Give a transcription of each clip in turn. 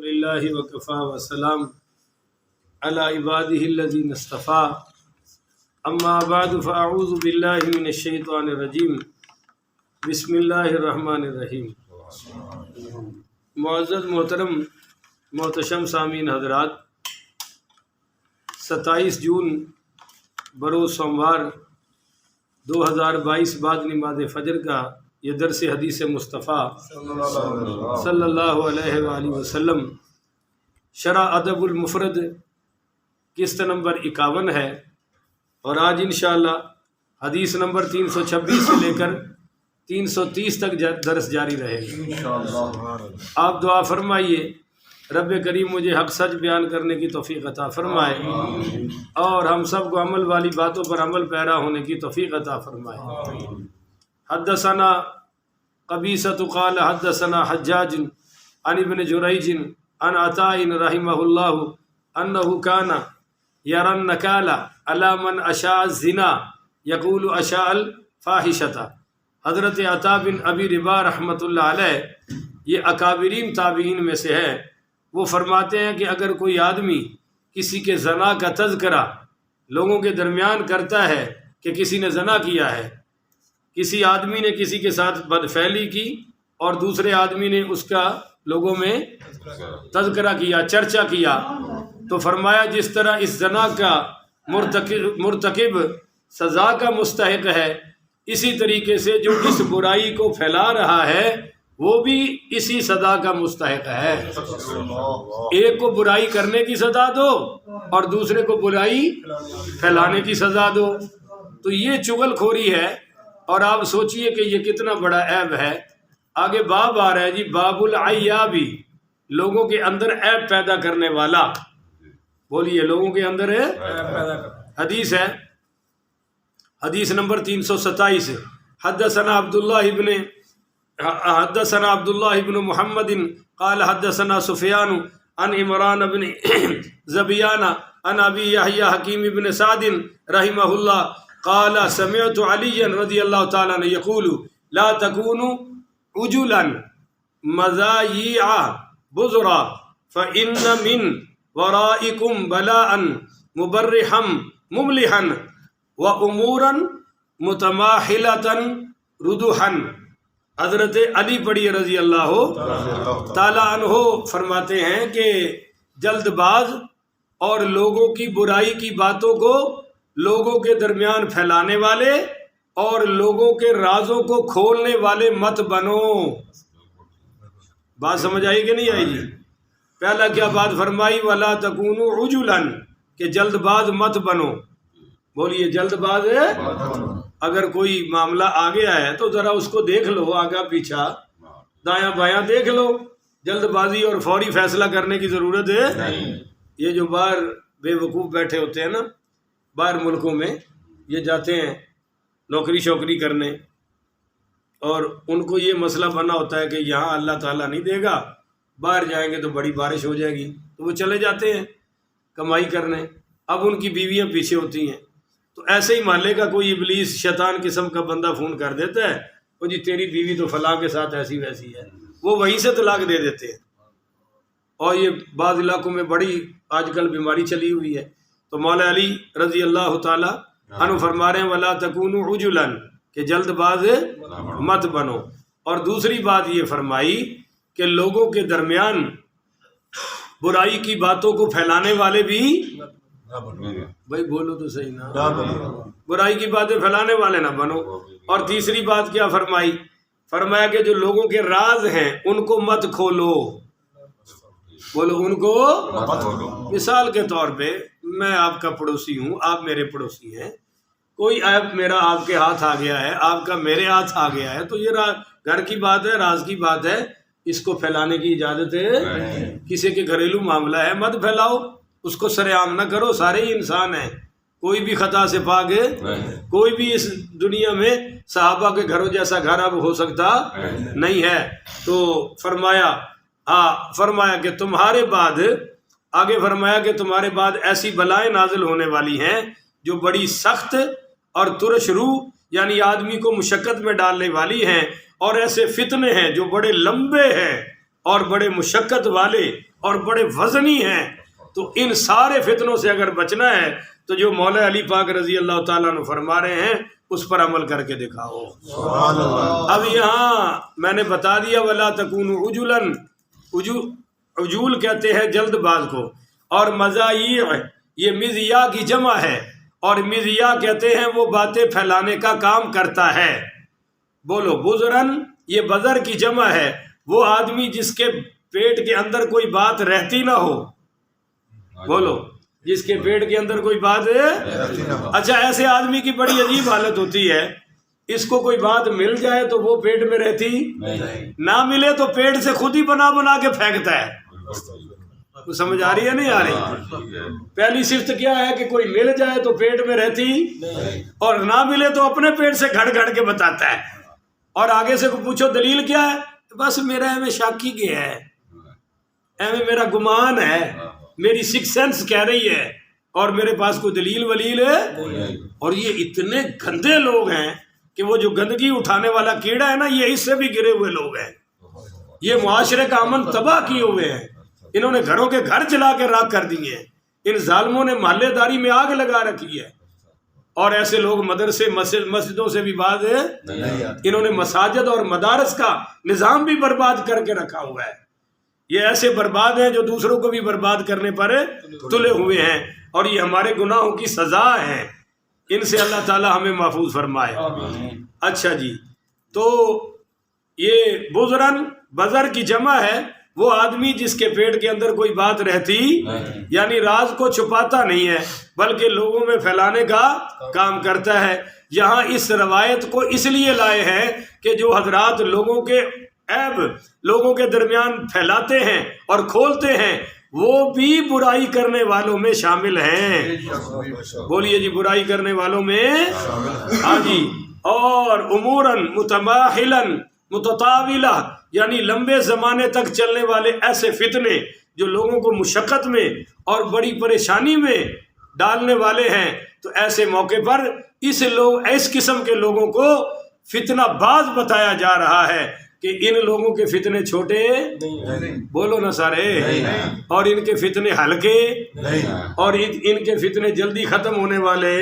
للہ وکفا وسلام علی عبادہ الذین اصطفیٰ اما بعد فاعوذ باللہ من الشیطان الرجیم بسم اللہ الرحمن الرحیم۔ معزز محترم محتشم سامعین حضرات، 27 جون بروز سوموار 2022 بعد نماز فجر کا یہ درس حدیث مصطفیٰ صلی اللہ علیہ وآلہ وسلم شرح ادب المفرد قسط نمبر 51 ہے، اور آج انشاءاللہ حدیث نمبر 326 سے لے کر 330 تک درس جاری رہے گا۔ آپ دعا فرمائیے رب کریم مجھے حق سچ بیان کرنے کی توفیق عطا فرمائے، اور ہم سب کو عمل والی باتوں پر عمل پیرا ہونے کی توفیق عطا فرمائے۔ حدثنا قبیصۃ قال حدثنا حجاج عن ابن جریج عن عطاء رحمہ اللہ انہ کان یری النکال علی من اشاء الزنا یقول اشاء الفاحشۃ۔ حضرت عطاء بن ابی رباح رحمۃ اللہ علیہ یہ اکابرین تابعین میں سے ہے، وہ فرماتے ہیں کہ اگر کوئی آدمی کسی کے زنا کا تذکرہ لوگوں کے درمیان کرتا ہے کہ کسی نے زنا کیا ہے، کسی آدمی نے کسی کے ساتھ بدفعلی کی اور دوسرے آدمی نے اس کا لوگوں میں تذکرہ کیا، چرچا کیا، تو فرمایا جس طرح اس زنا کا مرتکب سزا کا مستحق ہے، اسی طریقے سے جو اس برائی کو پھیلا رہا ہے وہ بھی اسی سزا کا مستحق ہے۔ ایک کو برائی کرنے کی سزا دو اور دوسرے کو برائی پھیلانے کی سزا دو، تو یہ چغل خوری ہے۔ اور آپ سوچئے کہ یہ کتنا بڑا عیب ہے۔ آگے باب آ رہا ہے جی، باب العیابی، لوگوں کے اندر عیب پیدا کرنے والا۔ بولیے، لوگوں کے اندر ہے حدیث ہے، حدیث نمبر 327۔ حدثنا عبداللہ ابن محمد قال حدثنا سفیان عن عمران بن زبیان عن ابی یحییٰ حکیم بن سعد رحمہ اللہ قال سمعت علی رضی اللہ تعالیٰ عنہ یقول لا تکونوا عجلا مزایع بزرا فإن من ورائکم بلاء مبرحا مملحا وامورا متماحلة ردحا۔ حضرت علی پڑھی رضی اللہ تعالیٰ عنہ فرماتے ہیں کہ جلد باز اور لوگوں کی برائی کی باتوں کو لوگوں کے درمیان پھیلانے والے اور لوگوں کے رازوں کو کھولنے والے مت بنو۔ بات سمجھ آئی کہ نہیں آئی جی؟ پہلا کیا بات فرمائی؟ وَلَا تَكُونُوا عُجُلًا، کہ جلد باز مت بنو۔ بولیے، جلد باز ہے؟ اگر کوئی معاملہ آ گیا ہے تو ذرا اس کو دیکھ لو، آگا پیچھا دایاں بایاں دیکھ لو۔ جلد بازی اور فوری فیصلہ کرنے کی ضرورت ہے؟ یہ جو باہر بے وقوف بیٹھے ہوتے ہیں نا، باہر ملکوں میں، یہ جاتے ہیں نوکری شوکری کرنے، اور ان کو یہ مسئلہ بنا ہوتا ہے کہ یہاں اللہ تعالیٰ نہیں دے گا، باہر جائیں گے تو بڑی بارش ہو جائے گی، تو وہ چلے جاتے ہیں کمائی کرنے۔ اب ان کی بیویاں پیچھے ہوتی ہیں، تو ایسے ہی محلے کا کوئی ابلیس شیطان قسم کا بندہ فون کر دیتا ہے، وہ جی تیری بیوی تو فلاں کے ساتھ ایسی ویسی ہے، وہ وہیں سے طلاق دے دیتے ہیں۔ اور یہ بعض علاقوں میں بڑی آج کل بیماری چلی ہوئی ہے۔ تو مولا علی رضی اللہ تعالی عنہ فرما رہے ہیں وَلَا تَكُونُوا عُجُلًا، کہ جلد باز مت بنو۔ اور دوسری بات یہ فرمائی کہ لوگوں کے درمیان برائی کی باتوں کو پھیلانے والے بھی، بھائی بولو تو صحیح نا، برائی کی باتیں پھیلانے والے نہ بنو۔ اور تیسری بات کیا فرمائی؟ فرمایا کہ جو لوگوں کے راز ہیں ان کو مت کھولو۔ بولو، ان کو مت کھولو۔ مثال کے طور پہ میں آپ کا پڑوسی ہوں، آپ میرے پڑوسی ہیں، کوئی عیب میرا آپ کے ہاتھ آ گیا ہے، آپ کا میرے ہاتھ آ گیا ہے، تو یہ گھر کی بات ہے، راز کی بات ہے، اس کو پھیلانے کی اجازت ہے؟ کسی کے گھریلو معاملہ ہے، مت پھیلاؤ، اس کو سر عام نہ کرو۔ سارے ہی انسان ہیں، کوئی بھی خطا سے پاک ہے، کوئی بھی اس دنیا میں صحابہ کے گھروں جیسا گھر اب ہو سکتا نہیں ہے۔ تو فرمایا کہ تمہارے بعد، آگے فرمایا کہ تمہارے بعد ایسی بلائیں نازل ہونے والی ہیں جو بڑی سخت اور ترش روح، یعنی آدمی کو مشقت میں ڈالنے والی ہیں، اور ایسے فتنے ہیں جو بڑے لمبے ہیں اور بڑے مشقت والے اور بڑے وزنی ہیں، تو ان سارے فتنوں سے اگر بچنا ہے تو جو مولا علی پاک رضی اللہ تعالیٰ عنہ فرما رہے ہیں اس پر عمل کر کے دکھاؤ۔ سبحان اللہ۔ اب یہاں میں نے بتا دیا وَلَا تَكُونُوا عُجُولًا، عجول کہتے ہیں جلد باز کو، اور مزایع یہ مزیا کی جمع ہے، اور مزیا کہتے ہیں وہ باتیں پھیلانے کا کام کرتا ہے۔ بولو بزرن، یہ بزر کی جمع ہے، وہ آدمی جس کے پیٹ کے اندر کوئی بات رہتی نہ ہو، بولو جس کے پیٹ کے اندر کوئی بات ہے۔ اچھا، ایسے آدمی کی بڑی عجیب حالت ہوتی ہے، اس کو کوئی بات مل جائے تو وہ پیٹ میں رہتی، نہ ملے تو پیٹ سے خود ہی بنا بنا کے پھینکتا ہے۔ سمجھ آ رہی ہے نہیں آ رہی؟ پہلی صفت کیا ہے کہ کوئی مل جائے تو پیٹ میں رہتی، اور نہ ملے تو اپنے پیٹ سے گھڑ گھڑ کے بتاتا ہے، اور آگے سے پوچھو دلیل کیا ہے، بس میرا ایویں شاکی گیا ہے، ایویں میرا گمان ہے، میری سکس سینس کہہ رہی ہے، اور میرے پاس کوئی دلیل ولیل ہے۔ اور یہ اتنے گندے لوگ ہیں کہ وہ جو گندگی اٹھانے والا کیڑا ہے نا، یہ اس سے بھی گرے ہوئے لوگ ہیں، یہ معاشرے کا امن تباہ کیے ہوئے ہیں، انہوں نے گھروں کے گھر چلا کے راکھ کر دیے ہیں، ان ظالموں نے محلے داری میں آگ لگا رکھی ہے، اور ایسے لوگ مدرسے مسجدوں سے بھی بعد ہے، انہوں نے مساجد اور مدارس کا نظام بھی برباد کر کے رکھا ہوا ہے۔ یہ ایسے برباد ہیں جو دوسروں کو بھی برباد کرنے پر تلے ہوئے ہیں، اور یہ ہمارے گناہوں کی سزا ہے، ان سے اللہ تعالی ہمیں محفوظ فرمائے۔ اچھا جی، تو یہ بزرن بزر کی جمع ہے، وہ آدمی جس کے پیٹ کے اندر کوئی بات رہتی، یعنی راز کو چھپاتا نہیں ہے بلکہ لوگوں میں پھیلانے کا کام کرتا ہے۔ یہاں اس روایت کو اس لیے لائے ہیں کہ جو حضرات لوگوں کے عیب لوگوں کے درمیان پھیلاتے ہیں اور کھولتے ہیں، وہ بھی برائی کرنے والوں میں شامل ہیں۔ بولیے جی، برائی کرنے والوں میں، ہاں جی۔ اور اموراً متماحلاً متطاولہ، یعنی لمبے زمانے تک چلنے والے ایسے فتنے جو لوگوں کو مشقت میں اور بڑی پریشانی میں ڈالنے والے ہیں، تو ایسے موقع پر اس قسم کے لوگوں کو فتنہ باز بتایا جا رہا ہے کہ ان لوگوں کے فتنے چھوٹے، بولو نا سارے، اور ان کے فتنے ہلکے، اور ان کے فتنے جلدی ختم ہونے والے۔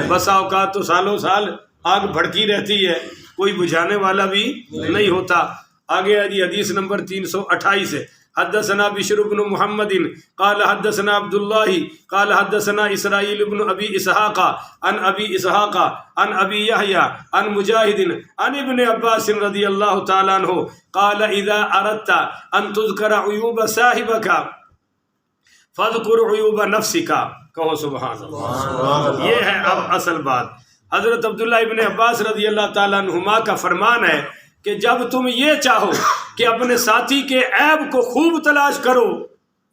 بسا اوقات تو سالوں سال آگ بھڑکی رہتی ہے، کوئی بجھانے والا بھی نہیں ہوتا۔ آگے جی حدیث نمبر 328 ہے۔ حدثنا بشر بن محمد قال حدثنا عبد الله قال حدثنا اسرائيل بن ابي اسحاق عن ابي اسحاق عن ابي يحيى عن مجاهد عن ابن عباس رضي الله تعالى عنه قال اذا اردت ان تذكر عيوب صاحبك فاذكر عيوب نفسك۔ کہو سبحان اللہ۔ یہ ہے اب اصل بات۔ حضرت عبداللہ ابن عباس رضی اللہ تعالیٰ عنہما کا فرمان ہے کہ جب تم یہ چاہو کہ اپنے ساتھی کے عیب کو خوب تلاش کرو،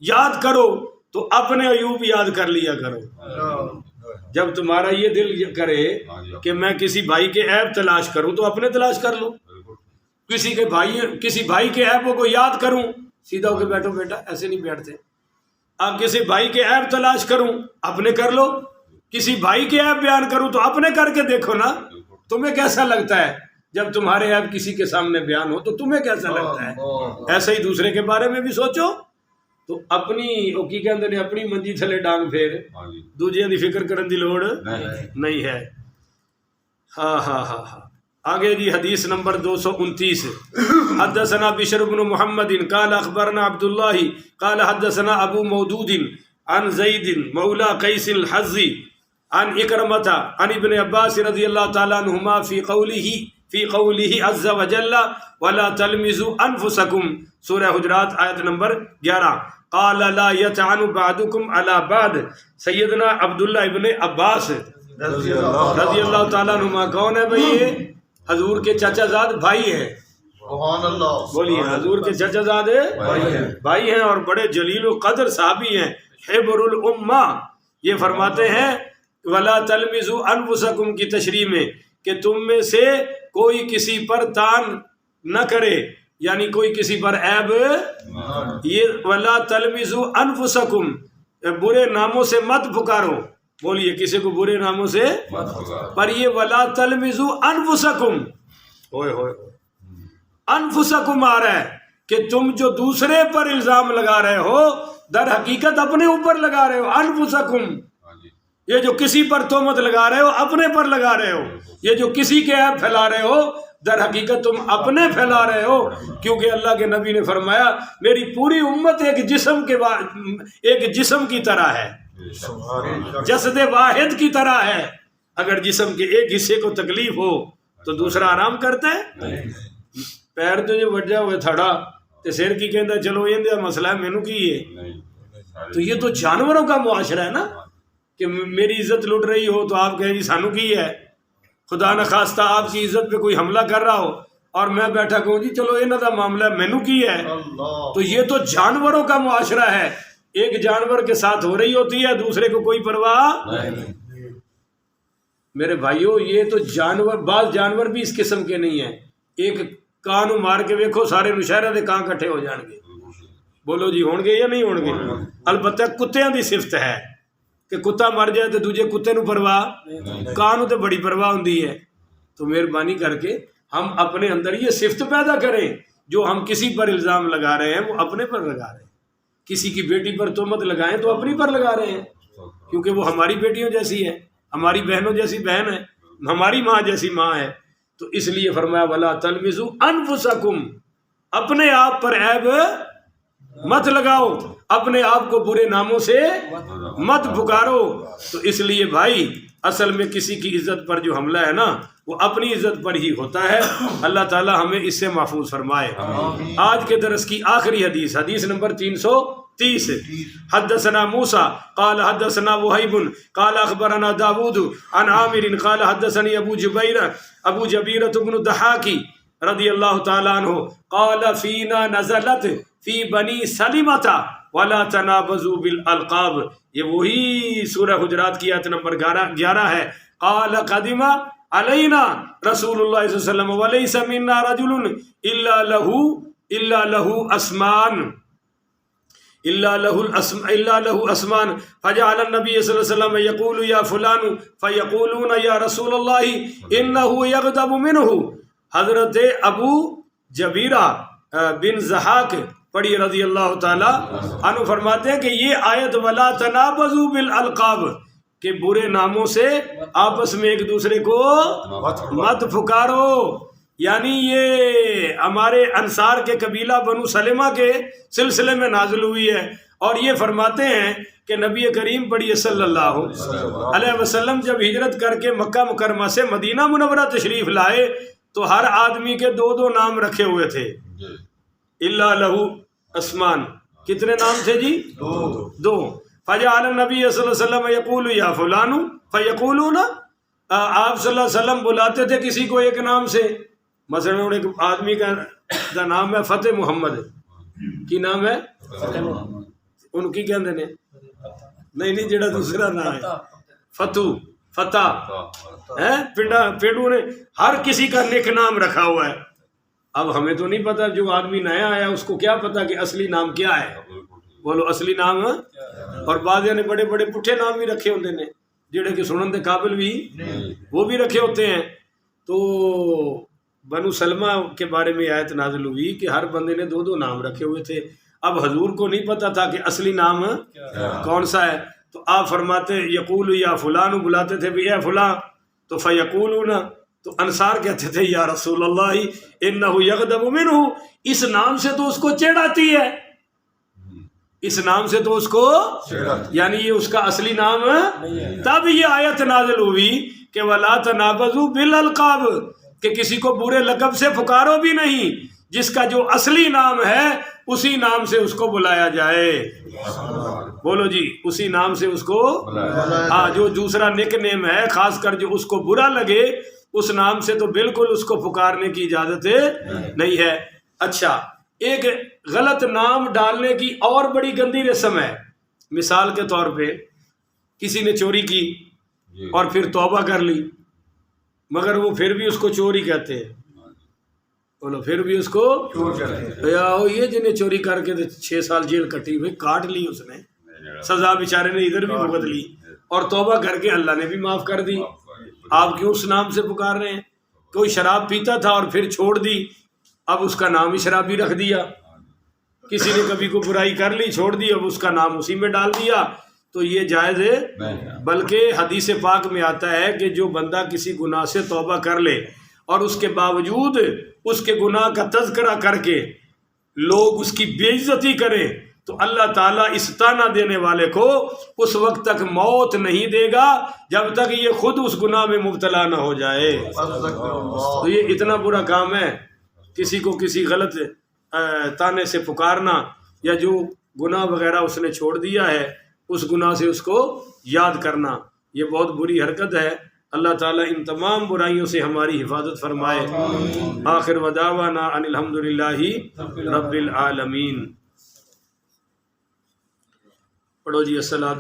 یاد کرو، تو اپنے عیوب یاد کر لیا کرو۔ جب تمہارا یہ دل کرے کہ میں کسی بھائی کے عیب تلاش کروں تو اپنے تلاش کر لو۔ کسی بھائی کے عیبوں کو یاد کروں، سیدھا ہو کے بیٹھو بیٹا، ایسے نہیں بیٹھتے۔ اب کسی بھائی کے عیب تلاش کروں، اپنے کر لو۔ کسی بھائی کے عیب بیان کروں تو اپنے کر کے دیکھو نا، تمہیں کیسا لگتا ہے جب تمہارے عیب کسی کے سامنے بیان ہو، تو تمہیں کیسا لگتا ہے؟ ایسے ہی دوسرے کے بارے میں بھی سوچو، تو اپنی کی کہندے نے اپنی منجی تھلے ڈانگ پھیر، دوجیاں دی فکر کرن دی لوڑ نہیں ہے۔ ہاں ہاں ہاں ہاں۔ آگے جی حدیث نمبر 229۔ حدثنا بشر بن محمد قال اخبرنا عبد الله قال حدثنا ابو مودود عن زید مولا قیس الحزی عن اکرمۃ عن ابن عباس رضی اللہ تعالیٰ عنہما فی قولہ عز وجل ولا تلمزوا انفسکم، سورہ حجرات آیت نمبر 11۔ قال لا یطعن بعضکم علی بعض، سیدنا عبداللہ ابن عباس رضی اللہ تعالیٰ عنہما کون ہے بھائی؟ یہ حضور کے چچا زاد بھائی ہیں۔ بولیے، حضور کے چچا زاد بھائی ہیں، اور بڑے جلیل و قدر صحابی ہیں، حبر الامہ۔ یہ فرماتے ہیں ولا تلمزوا انفسکم کی تشریح میں کہ تم میں سے کوئی کسی پر تان نہ کرے، یعنی کوئی کسی پر عیب، یہ ولا تلمزوا انفسکم، برے ناموں سے مت پکارو۔ بولیے، کسی کو برے ناموں سے پر یہ ولا تلمزوا انفسکم، ہوئے انفسکم آ رہا ہے، کہ تم جو دوسرے پر الزام لگا رہے ہو در حقیقت اپنے اوپر لگا رہے ہو. انفسکم، یہ جو کسی پر تہمت لگا رہے ہو اپنے پر لگا رہے ہو. یہ جو کسی کے عیب پھیلا رہے ہو در حقیقت تم اپنے پھیلا رہے ہو، کیونکہ اللہ کے نبی نے فرمایا میری پوری امت ایک جسم کی طرح ہے، جسد واحد کی طرح ہے. اگر جسم کے ایک حصے کو تکلیف ہو تو دوسرا آرام کرتا ہے. پیر تو جو وجہ ہوئے تھڑا تے سر کی کہندا چلو یہ مسئلہ ہے مینوں کی ہے. تو یہ تو جانوروں کا معاشرہ ہے نا کہ میری عزت لٹ رہی ہو تو آپ کہیں جی سانو کی ہے. خدا نخواستہ آپ کی عزت پہ کوئی حملہ کر رہا ہو اور میں بیٹھا کہوں جی چلو یہ دا معاملہ مینوں کی ہے. تو یہ تو جانوروں کا معاشرہ ہے. ایک جانور کے ساتھ ہو رہی ہوتی ہے دوسرے کو کوئی پرواہ نہیں. میرے بھائیو یہ تو جانور، بعض جانور بھی اس قسم کے نہیں ہیں. ایک کانو مار کے ویکھو سارے نشہرے دے کان کٹھے ہو جان گے. بولو جی ہون گے یا نہیں ہون گے؟ البتہ کتیاں دی صفت ہے کہ کتا مر جائے تو دوجے کتے نو پرواہ، کانو تے بڑی پرواہ ہوندی ہے. تو مہربانی کر کے ہم اپنے اندر یہ صفت پیدا کریں. جو ہم کسی پر الزام لگا رہے ہیں وہ اپنے پر لگا رہے ہیں. کسی کی بیٹی پر تہمت لگائیں تو اپنی پر لگا رہے ہیں، کیونکہ وہ ہماری بیٹیوں جیسی ہے، ہماری بہنوں جیسی بہن ہے، ہماری ماں جیسی ماں ہے. تو اس لیے فرمایا ولا تلمزوا انفسکم، اپنے آپ پر عیب مت لگاؤ، اپنے آپ کو برے ناموں سے مت پکارو. تو اس لیے بھائی اصل میں کسی کی عزت پر جو حملہ ہے نا وہ اپنی عزت پر ہی ہوتا ہے. اللہ تعالی ہمیں اس سے محفوظ فرمائے. آج کے درس کی آخری حدیث، حدیث نمبر 330. حدثنا موسیٰ قال حدثنا وہیب قال اخبرنا داود عن عامر قال حدثني ابو جبیرہ بن الضحاک رضی اللہ تعالی عنہ قال فینا نزلت فی بنی سلمۃ ولا تنابزوا بالالقاب. یہ وہی سورہ حجرات کی آیت نمبر 11 ہے. قال قدم علینا رسول اللہ صلی اللہ علیہ وسلم ولیس منا رجل الا له اسمان فجعل النبي صلی اللہ علیہ وسلم یقول یا فلان فیقولون یا رسول اللہ انه یغضب منه. حضرت ابو جبیرہ بن ضحاک پڑھی رضی اللہ تعالی عنہ فرماتے ہیں کہ یہ آیت ولا تنابزوا بالالقاب کہ برے ناموں سے آپس میں ایک دوسرے کو مت پکارو. یعنی یہ ہمارے انصار کے قبیلہ بنو سلمہ کے سلسلے میں نازل ہوئی ہے. اور یہ فرماتے ہیں کہ نبی کریم پڑھیے صلی اللہ علیہ وسلم جب ہجرت کر کے مکہ مکرمہ سے مدینہ منورہ تشریف لائے تو ہر آدمی کے 2 نام رکھے ہوئے تھے. الا لہو اسمان، کتنے نام تھے جی؟ 2. فجعل النبی صلی اللہ علیہ وسلم یقول یا فلان فیقولون، آپ صلی اللہ علیہ وسلم بلاتے تھے کسی کو ایک نام سے. مثلا ایک آدمی کا نام ہے فتح محمد، کی نام ہے ان کی کہندے نے نہیں جڑا دوسرا نام ہے فتح پنڈو نے ہر کسی کا نیک نام رکھا ہوا ہے. اب ہمیں تو نہیں پتا، جو آدمی نیا آیا اس کو کیا پتا کہ اصلی نام کیا ہے. بولو اصلی نام. اور بعض نے بڑے بڑے پٹھے نام بھی رکھے ہوتے ہیں جڑے کہ سنن دے قابل بھی وہ بھی رکھے ہوتے ہیں. تو بنو سلمہ کے بارے میں آیت نازل ہوئی کہ ہر بندے نے 2 نام رکھے ہوئے تھے. اب حضور کو نہیں پتا تھا کہ اصلی نام کون سا ہے. تو آپ فرماتے یقول یا فلان، بلاتے تھے بھی اے فلاں، تو فیقولون، تو انصار کہتے تھے یا رسول اللہ انہ یغضب منہ، اس نام سے تو اس کو چڑ آتی ہے، اس نام سے تو اس کو، یعنی یہ اس کا اصلی نام. تب یہ آیت نازل ہوئی کہ ولا تنابزوا بالالقاب کہ کسی کو برے لقب سے پکارو بھی نہیں، جس کا جو اصلی نام ہے اسی نام سے اس کو بلایا جائے. بولو جی اسی نام سے اس کو. ہاں جو دوسرا نک نیم ہے خاص کر جو اس کو برا لگے اس نام سے تو بالکل اس کو پکارنے کی اجازت نہیں ہے. اچھا، ایک غلط نام ڈالنے کی اور بڑی گندی رسم ہے. مثال کے طور پہ کسی نے چوری کی اور پھر توبہ کر لی، مگر وہ پھر بھی اس کو چوری کہتے ہیں. بولو پھر بھی اس کو یہ جنہیں چوری کر کے 6 سال جیل کٹی ہوئی کاٹ لی، اس نے سزا بیچارے نے ادھر بھی بھگت لی اور توبہ کر کے اللہ نے بھی معاف کر دی. آپ کیوں اس نام سے پکار رہے ہیں؟ کوئی شراب پیتا تھا اور پھر چھوڑ دی، اب اس کا نام ہی شرابی رکھ دیا. کسی نے کبھی کو برائی کر لی چھوڑ دی اب اس کا نام اسی میں ڈال دیا تو یہ جائز ہے. بلکہ حدیث پاک میں آتا ہے کہ جو بندہ کسی گناہ سے توبہ کر لے اور اس کے باوجود اس کے گناہ کا تذکرہ کر کے لوگ اس کی بے عزتی کریں تو اللہ تعالیٰ اس طعنہ دینے والے کو اس وقت تک موت نہیں دے گا جب تک یہ خود اس گناہ میں مبتلا نہ ہو جائے. تو یہ اتنا برا کام ہے کسی کو کسی غلط طعنے سے پکارنا یا جو گناہ وغیرہ اس نے چھوڑ دیا ہے اس گناہ سے اس کو یاد کرنا، یہ بہت بری حرکت ہے. اللہ تعالیٰ ان تمام برائیوں سے ہماری حفاظت فرمائے. آخر ودعوانا ان الحمدللہ رب العالمین. پڑھو جی الصلاۃ